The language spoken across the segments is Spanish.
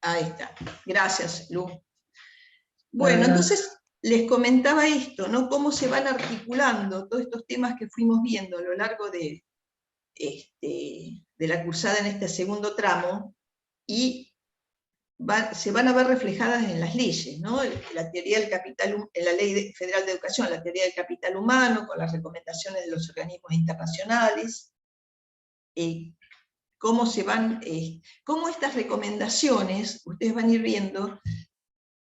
Ahí está. Gracias, Lu. Bueno, entonces les comentaba esto, ¿no? Cómo se van articulando todos estos temas que fuimos viendo a lo largo de la cursada en este segundo tramo, y se van a ver reflejadas en las leyes, ¿no? La teoría del capital, en la Ley Federal de Educación, la teoría del capital humano, con las recomendaciones de los organismos internacionales, cómo estas recomendaciones, ustedes van a ir viendo,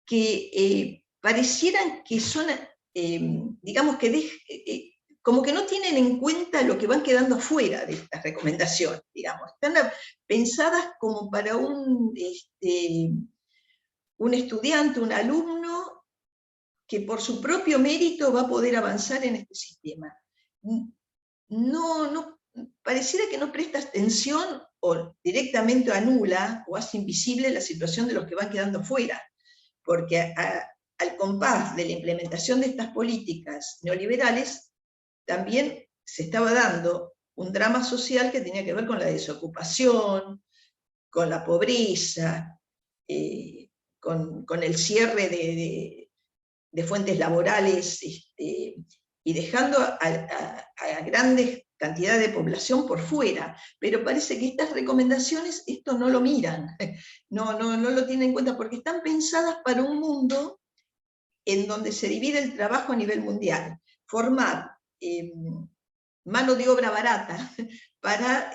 que parecieran que son, digamos que como que no tienen en cuenta lo que van quedando afuera de estas recomendaciones, digamos. Están pensadas como para un estudiante, un alumno, que por su propio mérito va a poder avanzar en este sistema. No, pareciera que no presta atención o directamente anula o hace invisible la situación de los que van quedando fuera, porque al compás de la implementación de estas políticas neoliberales también se estaba dando un drama social que tenía que ver con la desocupación, con la pobreza, con el cierre de fuentes laborales, y dejando a grandes cantidades de población por fuera. Pero parece que estas recomendaciones esto no lo miran, no lo tienen en cuenta, porque están pensadas para un mundo en donde se divide el trabajo a nivel mundial. Formar mano de obra barata para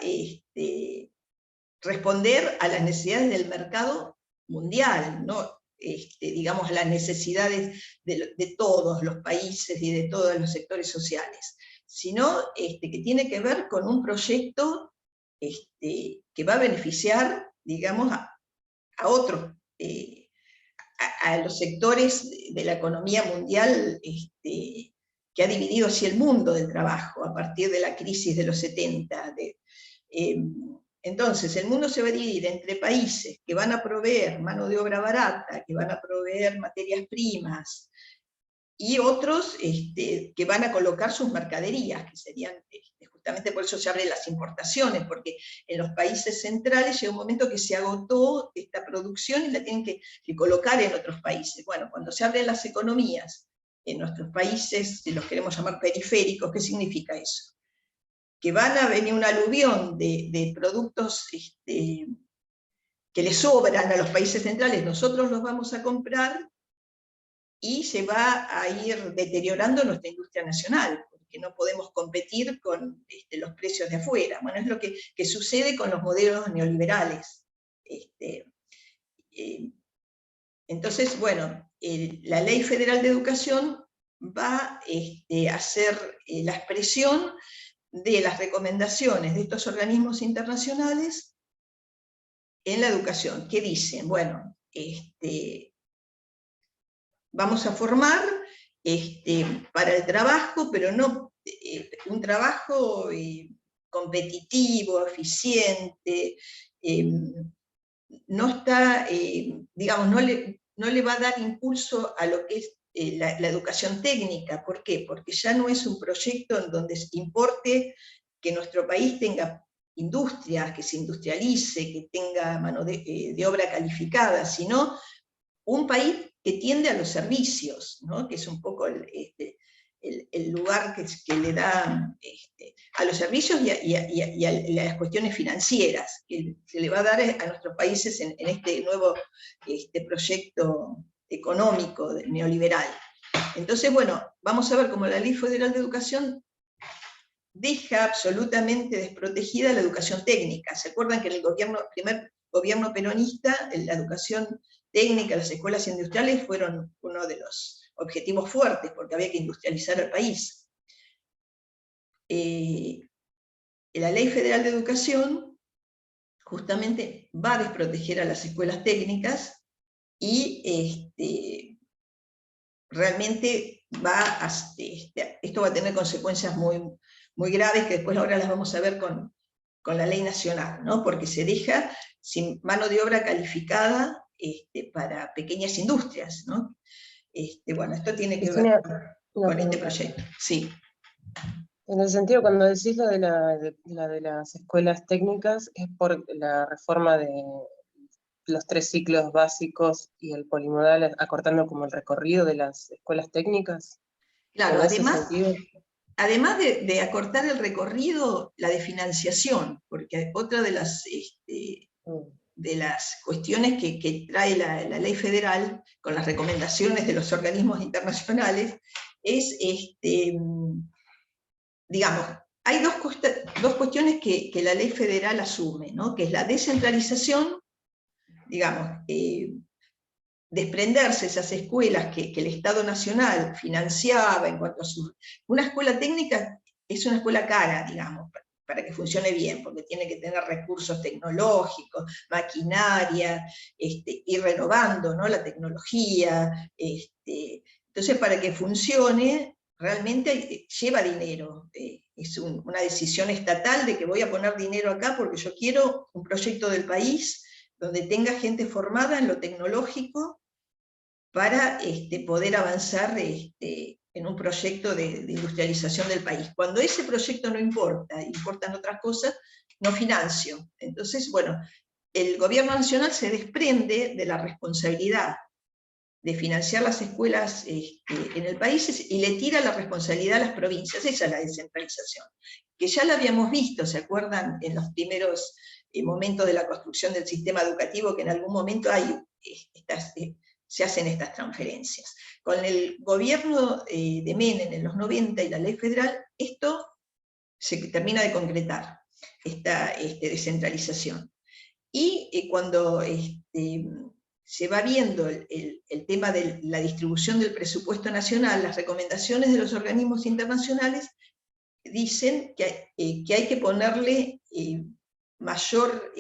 responder a las necesidades del mercado mundial, ¿no? Digamos, las necesidades de todos los países y de todos los sectores sociales, sino que tiene que ver con un proyecto que va a beneficiar, digamos, a otros, a los sectores de la economía mundial, que ha dividido así el mundo del trabajo a partir de la crisis de los 70. Entonces, el mundo se va a dividir entre países que van a proveer mano de obra barata, que van a proveer materias primas, y otros que van a colocar sus mercaderías, que serían, justamente por eso se abren las importaciones, porque en los países centrales llega un momento que se agotó esta producción y la tienen que colocar en otros países. Bueno, cuando se abren las economías en nuestros países, si los queremos llamar periféricos, ¿qué significa eso? Que van a venir un aluvión de productos que les sobran a los países centrales, nosotros los vamos a comprar, y se va a ir deteriorando nuestra industria nacional, porque no podemos competir con los precios de afuera. Bueno, es lo que sucede con los modelos neoliberales. Entonces, bueno, la Ley Federal de Educación va a ser la expresión de las recomendaciones de estos organismos internacionales en la educación, que dicen, bueno, vamos a formar para el trabajo, pero no un trabajo competitivo, eficiente, no está, digamos, no le va a dar impulso a lo que es la educación técnica. ¿Por qué? Porque ya no es un proyecto en donde importe que nuestro país tenga industrias, que se industrialice, que tenga mano de obra calificada, sino un país que tiende a los servicios, ¿no? Que es un poco el lugar que le da a los servicios y a las cuestiones financieras, que se le va a dar a nuestros países en este nuevo proyecto económico neoliberal. Entonces, bueno, vamos a ver cómo la Ley Federal de Educación deja absolutamente desprotegida la educación técnica. ¿Se acuerdan que en el primer gobierno peronista, la educación técnica, las escuelas industriales fueron uno de los objetivos fuertes, porque había que industrializar el país? La Ley Federal de Educación justamente va a desproteger a las escuelas técnicas, y realmente esto va a tener consecuencias muy, muy graves, que después ahora las vamos a ver con la ley nacional, ¿no? Porque se deja sin mano de obra calificada para pequeñas industrias, ¿no? Bueno, esto tiene que ver con este proyecto. Sí. En el sentido, cuando decís lo de las escuelas técnicas, ¿es por la reforma los 3 ciclos básicos y el polimodal, acortando como el recorrido de las escuelas técnicas? Claro, ¿En ese sentido? además de acortar el recorrido, la de financiación, porque otra de las cuestiones que trae la ley federal, con las recomendaciones de los organismos internacionales, es, digamos, hay dos cuestiones que la ley federal asume, ¿no? Que es la descentralización, digamos, desprenderse esas escuelas que el Estado Nacional financiaba en cuanto a su... Una escuela técnica es una escuela cara, digamos, para que funcione bien, porque tiene que tener recursos tecnológicos, maquinaria, ir renovando, ¿no?, la tecnología. Entonces, para que funcione, realmente lleva dinero. Es una decisión estatal de que voy a poner dinero acá porque yo quiero un proyecto del país donde tenga gente formada en lo tecnológico para poder avanzar en un proyecto de industrialización del país. Cuando ese proyecto no importa, importan otras cosas, no financio. Entonces, bueno, el gobierno nacional se desprende de la responsabilidad de financiar las escuelas en el país y le tira la responsabilidad a las provincias. Esa es la descentralización, que ya la habíamos visto, ¿se acuerdan? En los primeros momentos de la construcción del sistema educativo, que en algún momento se hacen estas transferencias. Con el gobierno de Menem en los 90 y la ley federal, esto se termina de concretar, esta descentralización. Y cuando se va viendo el tema de la distribución del presupuesto nacional, las recomendaciones de los organismos internacionales dicen que hay que ponerle mayor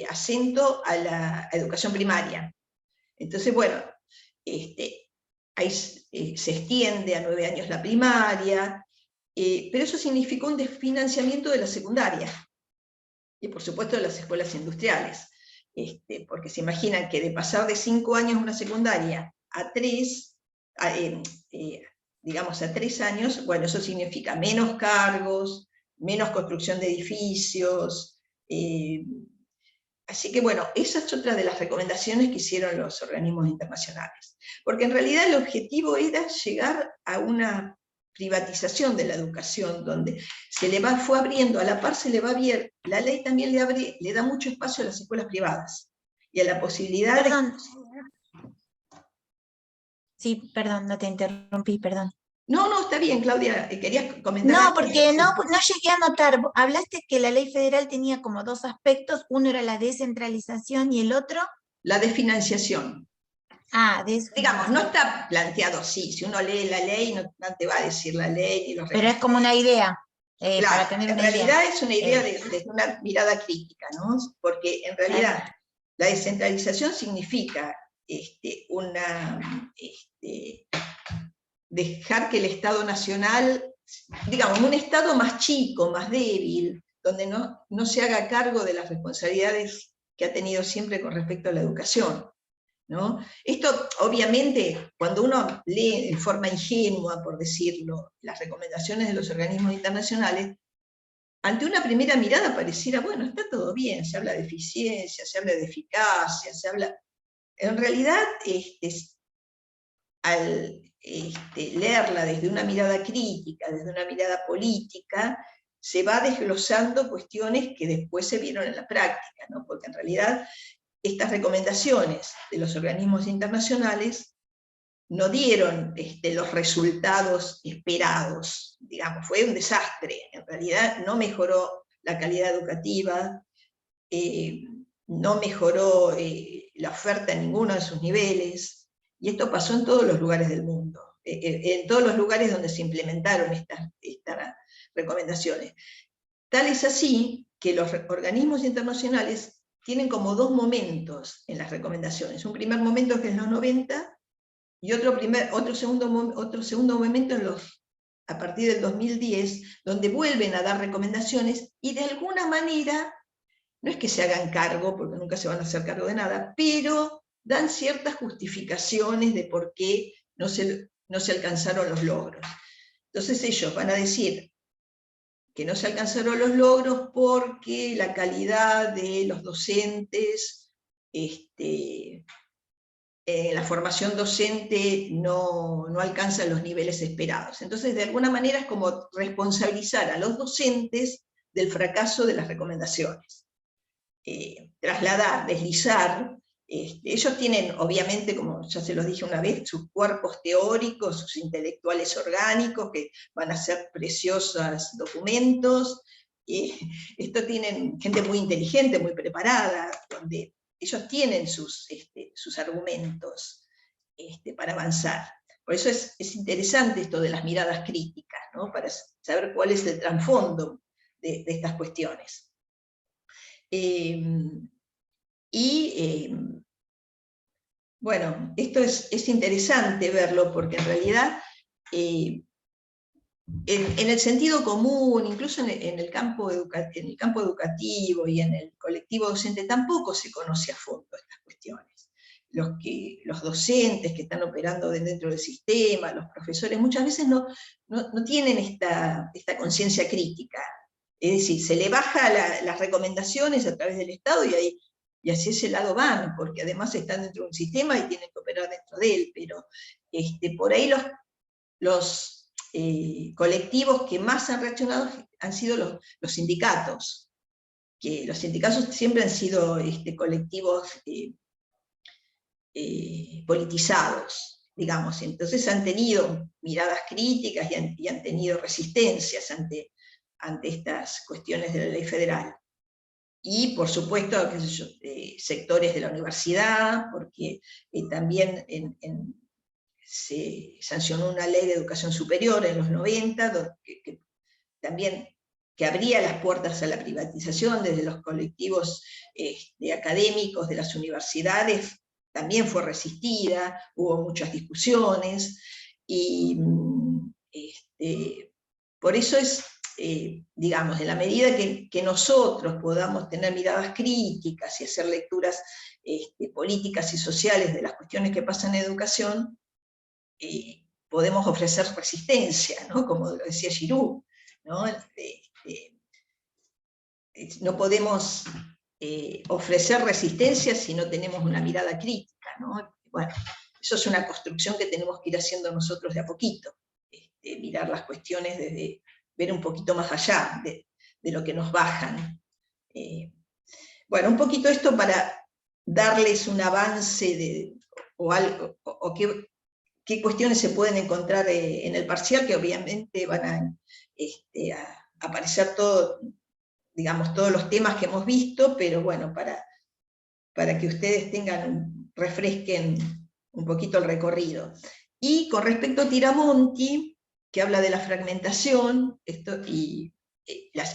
acento a la educación primaria. Entonces, bueno, ahí se extiende a 9 años la primaria, pero eso significó un desfinanciamiento de la secundaria, y por supuesto de las escuelas industriales, porque se imaginan que de pasar de 5 años una secundaria a 3, digamos a 3 años, bueno, eso significa menos cargos, menos construcción de edificios, así que bueno, esa es otra de las recomendaciones que hicieron los organismos internacionales, porque en realidad el objetivo era llegar a una privatización de la educación, donde fue abriendo, a la par se le va bien, la ley también le da mucho espacio a las escuelas privadas, y a la posibilidad Perdón. Sí, perdón, no te interrumpí, perdón. No, está bien, Claudia, querías comentar No, algo. porque no llegué a notar. Hablaste que la ley federal tenía como 2 aspectos, uno era la descentralización y el otro... La desfinanciación. Digamos, no está planteado así, si uno lee la ley, no te va a decir la ley. Pero es como una idea, claro, para tener una idea. En realidad es una idea desde una mirada crítica, ¿no? Porque en realidad la descentralización significa dejar que el Estado Nacional, digamos, un Estado más chico, más débil, donde no se haga cargo de las responsabilidades que ha tenido siempre con respecto a la educación, ¿no? Esto, obviamente, cuando uno lee en forma ingenua, por decirlo, las recomendaciones de los organismos internacionales, ante una primera mirada pareciera, bueno, está todo bien, se habla de eficiencia, se habla de eficacia, se habla... En realidad, al leerla desde una mirada crítica, desde una mirada política, se va desglosando cuestiones que después se vieron en la práctica, ¿no? Porque en realidad estas recomendaciones de los organismos internacionales no dieron los resultados esperados, digamos, fue un desastre, en realidad no mejoró la calidad educativa, no mejoró la oferta en ninguno de sus niveles, y esto pasó en todos los lugares del mundo, en todos los lugares donde se implementaron estas recomendaciones. Tal es así que los organismos internacionales tienen como 2 momentos en las recomendaciones. Un primer momento que es en los 90, y otro segundo momento a partir del 2010, donde vuelven a dar recomendaciones, y de alguna manera, no es que se hagan cargo, porque nunca se van a hacer cargo de nada, pero dan ciertas justificaciones de por qué no se alcanzaron los logros. Entonces ellos van a decir que no se alcanzaron los logros porque la calidad de los docentes la formación docente no alcanza los niveles esperados. Entonces, de alguna manera es como responsabilizar a los docentes del fracaso de las recomendaciones. Trasladar, deslizar. Ellos tienen, obviamente, como ya se los dije una vez, sus cuerpos teóricos, sus intelectuales orgánicos, que van a ser preciosos documentos. Esto tienen gente muy inteligente, muy preparada, donde ellos tienen sus argumentos para avanzar. Por eso es interesante esto de las miradas críticas, ¿no? Para saber cuál es el trasfondo de estas cuestiones. Bueno, esto es interesante verlo, porque en realidad, en el sentido común, incluso en el campo educativo y en el colectivo docente, tampoco se conoce a fondo estas cuestiones. Los docentes que están operando dentro del sistema, los profesores, muchas veces no tienen esta conciencia crítica. Es decir, se le baja las recomendaciones a través del Estado y hacia ese lado van, porque además están dentro de un sistema y tienen que operar dentro de él, pero por ahí los colectivos que más han reaccionado han sido los sindicatos, que los sindicatos siempre han sido colectivos politizados, digamos, entonces han tenido miradas críticas y han tenido resistencias ante estas cuestiones de la ley federal. Y por supuesto, qué sé yo, sectores de la universidad, porque también se sancionó una ley de educación superior en los 90, que abría las puertas a la privatización desde los colectivos académicos de las universidades, también fue resistida, hubo muchas discusiones, y por eso es, digamos, en la medida que nosotros podamos tener miradas críticas y hacer lecturas políticas y sociales de las cuestiones que pasan en educación, podemos ofrecer resistencia, ¿no? Como lo decía Giroux, ¿no? No podemos ofrecer resistencia si no tenemos una mirada crítica, ¿no? Bueno, eso es una construcción que tenemos que ir haciendo nosotros de a poquito, mirar las cuestiones desde, ver un poquito más allá de lo que nos bajan. Bueno, un poquito esto para darles un avance o qué cuestiones se pueden encontrar en el parcial, que obviamente van a aparecer digamos, todos los temas que hemos visto, pero bueno, para que ustedes refresquen un poquito el recorrido. Y con respecto a Tiramonti, que habla de la fragmentación,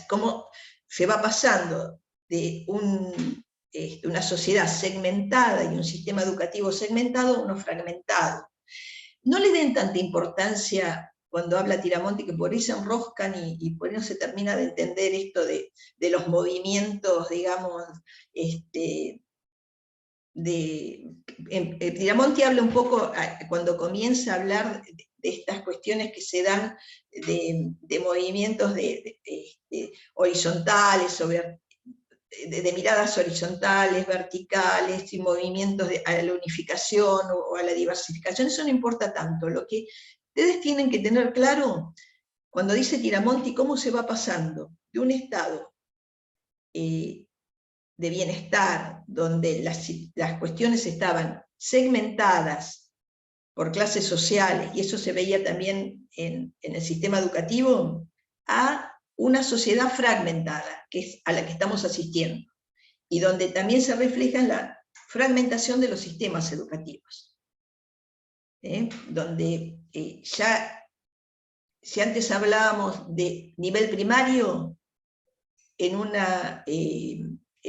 cómo se va pasando de una sociedad segmentada y un sistema educativo segmentado a uno fragmentado. No le den tanta importancia cuando habla Tiramonti, que por ahí se enroscan y por ahí no se termina de entender esto de los movimientos, digamos, Tiramonti habla un poco, cuando comienza a hablar de estas cuestiones que se dan de movimientos horizontales, de miradas horizontales, verticales, y movimientos a la unificación o a la diversificación. Eso no importa tanto. Lo que ustedes tienen que tener claro, cuando dice Tiramonti, cómo se va pasando de un estado de bienestar, donde las cuestiones estaban segmentadas por clases sociales, y eso se veía también en el sistema educativo, a una sociedad fragmentada, que es a la que estamos asistiendo, y donde también se refleja la fragmentación de los sistemas educativos. Donde ya, si antes hablábamos de nivel primario, en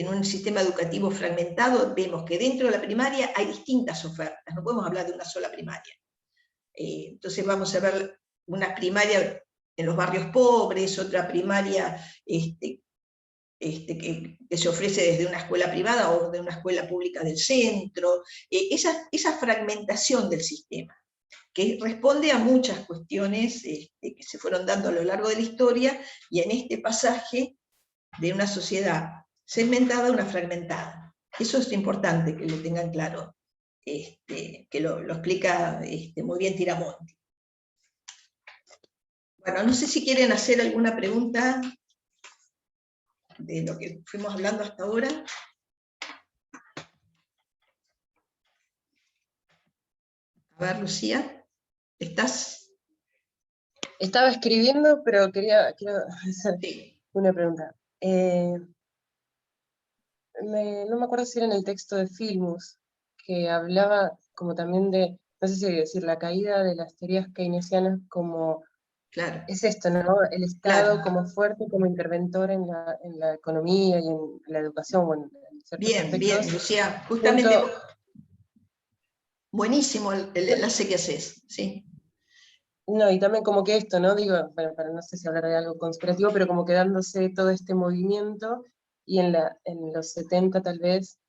un sistema educativo fragmentado, vemos que dentro de la primaria hay distintas ofertas, no podemos hablar de una sola primaria. Entonces vamos a ver una primaria en los barrios pobres, otra primaria que se ofrece desde una escuela privada o de una escuela pública del centro, esa fragmentación del sistema, que responde a muchas cuestiones que se fueron dando a lo largo de la historia, y en este pasaje de una sociedad segmentada a una fragmentada. Eso es importante que lo tengan claro, que lo explica muy bien Tiramonti. Bueno, no sé si quieren hacer alguna pregunta de lo que fuimos hablando hasta ahora. A ver, Lucía, ¿estás? Estaba escribiendo, pero quiero hacer Sí. una pregunta. No me acuerdo si era en el texto de Filmus, que hablaba como también de, no sé si decir, la caída de las teorías keynesianas como, Claro. es esto, ¿no? El Estado Claro. como fuerte, como interventor en la economía y en la educación, bueno, en ciertos Bien, aspectos. bien, Lucía, justamente Junto, buenísimo el enlace que haces, sí. no, y también como que esto, ¿no? Digo, bueno, para no sé si hablar de algo conspirativo, pero como que dándose todo este movimiento, y en los 70 tal vez,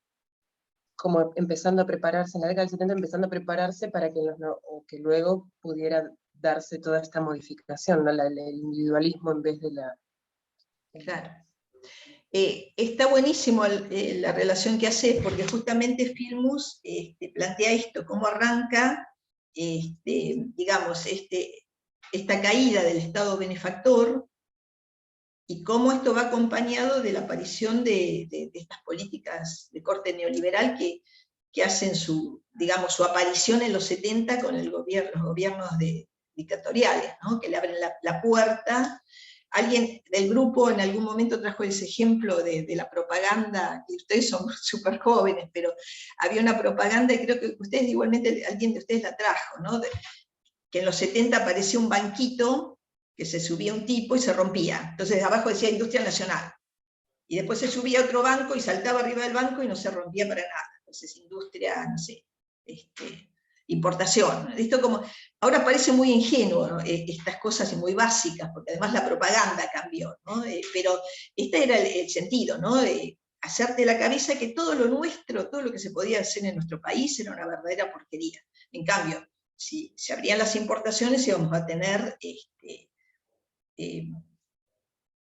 como empezando a prepararse, en la década del 70 empezando a prepararse para que, o que luego pudiera darse toda esta modificación, ¿no? El individualismo en vez de la... Claro. Está buenísimo la relación que haces, porque justamente Filmus plantea esto, cómo arranca, digamos, esta caída del Estado benefactor, y cómo esto va acompañado de la aparición de estas políticas de corte neoliberal que hacen digamos, su aparición en los 70 con los gobiernos dictatoriales, ¿no? Que le abren la puerta. Alguien del grupo en algún momento trajo ese ejemplo de la propaganda, y ustedes son súper jóvenes, pero había una propaganda, y creo que ustedes igualmente, alguien de ustedes la trajo, ¿no? Que en los 70 aparecía un banquito, que se subía un tipo y se rompía. Entonces abajo decía Industria Nacional. Y después se subía a otro banco y saltaba arriba del banco y no se rompía para nada. Entonces industria, no sé, importación. Esto como, ahora parece muy ingenuo, ¿no? Estas cosas y muy básicas, porque además la propaganda cambió, ¿no? Pero este era el sentido, ¿no? Hacerte la cabeza que todo lo nuestro, todo lo que se podía hacer en nuestro país era una verdadera porquería. En cambio, si se abrían las importaciones íbamos a tener,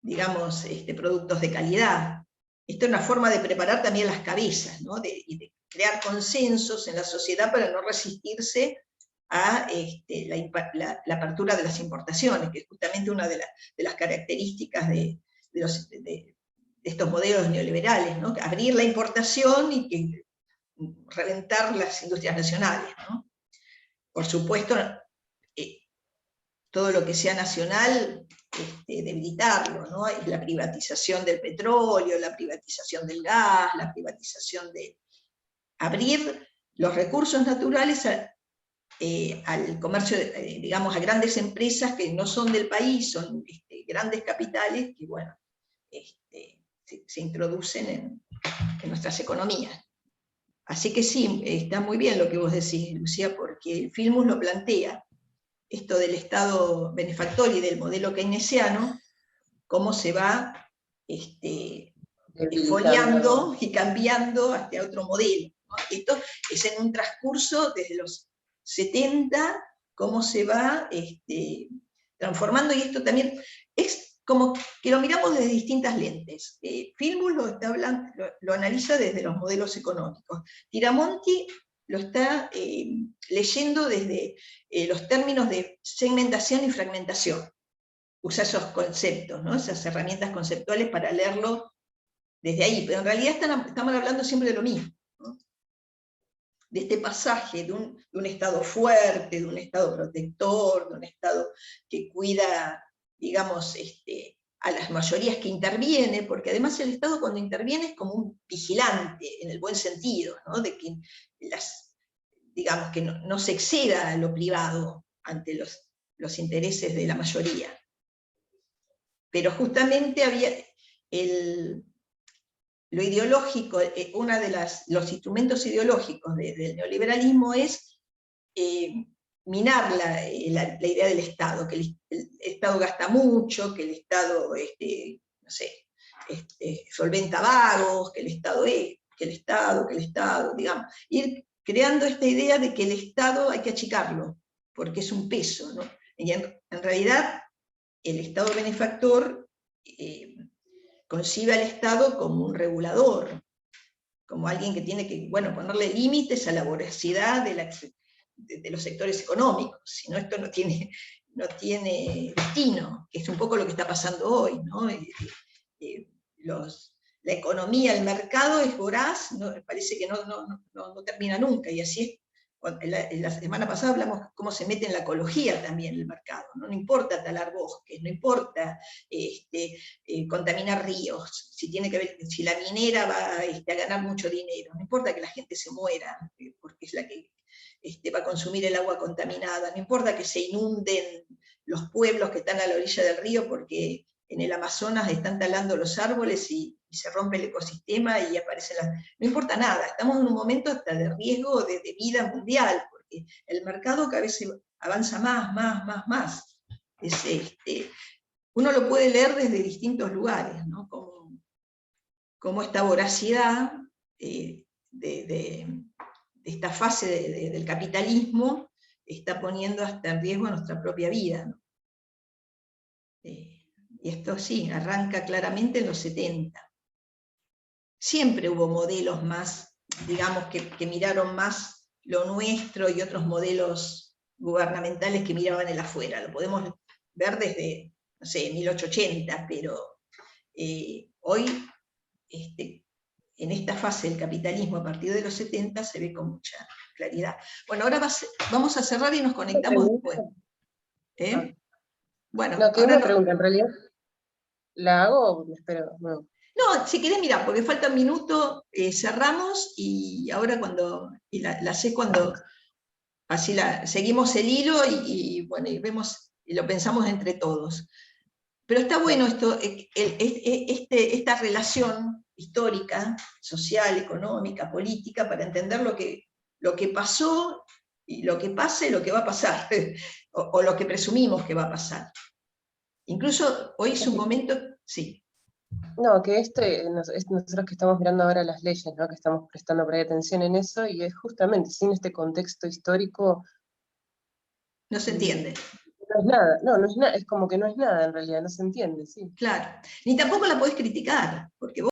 digamos, productos de calidad. Esto es una forma de preparar también las cabezas, ¿no? Y de crear consensos en la sociedad para no resistirse a la apertura de las importaciones, que es justamente una de las características de estos modelos neoliberales, ¿no? Abrir la importación y reventar las industrias nacionales, ¿no? Por supuesto, todo lo que sea nacional, debilitarlo, ¿no? Es la privatización del petróleo, la privatización del gas, la privatización de abrir los recursos naturales al comercio, digamos, a grandes empresas que no son del país, son grandes capitales que, bueno, se introducen en nuestras economías. Así que sí, está muy bien lo que vos decís, Lucía, porque Filmus lo plantea, esto del Estado benefactor y del modelo keynesiano, cómo se va esfoliando y cambiando hacia otro modelo, ¿no? Esto es en un transcurso desde los 70, cómo se va transformando, y esto también es como que lo miramos desde distintas lentes. Filmus lo analiza desde los modelos económicos. Tiramonti lo está leyendo desde los términos de segmentación y fragmentación. Usa esos conceptos, ¿no? Esas herramientas conceptuales para leerlo desde ahí, pero en realidad estamos hablando siempre de lo mismo, ¿no? De este pasaje de un Estado fuerte, de un Estado protector, de un Estado que cuida, digamos, a las mayorías que interviene, porque además el Estado cuando interviene es como un vigilante, en el buen sentido, ¿no? De que digamos, que no se exceda a lo privado ante los intereses de la mayoría. Pero justamente había lo ideológico, uno de los instrumentos ideológicos del neoliberalismo es minar la idea del Estado, que el Estado gasta mucho, que el Estado, no sé, solventa vagos, que el Estado, digamos, ir creando esta idea de que el Estado hay que achicarlo, porque es un peso, ¿no? Y en realidad el Estado benefactor concibe al Estado como un regulador, como alguien que tiene que, bueno, ponerle límites a la voracidad de los sectores económicos, si no esto no tiene destino, que es un poco lo que está pasando hoy, ¿no? La economía, el mercado es voraz, ¿no? Parece que no termina nunca, y así es. La semana pasada hablamos cómo se mete en la ecología también el mercado, ¿no? No importa talar bosques, no importa contaminar ríos, si la minera va a ganar mucho dinero, no importa que la gente se muera, porque es la que va a consumir el agua contaminada, no importa que se inunden los pueblos que están a la orilla del río porque en el Amazonas están talando los árboles y se rompe el ecosistema y aparecen no importa nada, estamos en un momento hasta de riesgo de vida mundial, porque el mercado cada vez avanza más. Uno lo puede leer desde distintos lugares, ¿no? Como esta voracidad de esta fase del capitalismo está poniendo hasta en riesgo nuestra propia vida, ¿no? Y esto sí, arranca claramente en los 70. Siempre hubo modelos más, digamos, que miraron más lo nuestro y otros modelos gubernamentales que miraban el afuera. Lo podemos ver desde, no sé, 1880, pero hoy, en esta fase del capitalismo a partir de los 70 se ve con mucha claridad. Bueno, ahora vamos a cerrar y nos conectamos después. Bueno, no, que una pregunta, en realidad, ¿la hago o me espero? No. No, si querés, mira, porque falta un minuto, cerramos y ahora la sé cuando, así seguimos el hilo bueno, y vemos, y lo pensamos entre todos. Pero está bueno esto, esta relación histórica, social, económica, política, para entender lo que pasó, y lo que pasa y lo que va a pasar, o lo que presumimos que va a pasar. Incluso hoy es un momento, sí. No, que nosotros que estamos mirando ahora las leyes, ¿no? Que estamos prestando por ahí atención en eso, y es justamente sin este contexto histórico. No se entiende. No es nada, no es nada, es como que no es nada en realidad, no se entiende, sí. Claro, ni tampoco la podés criticar, porque vos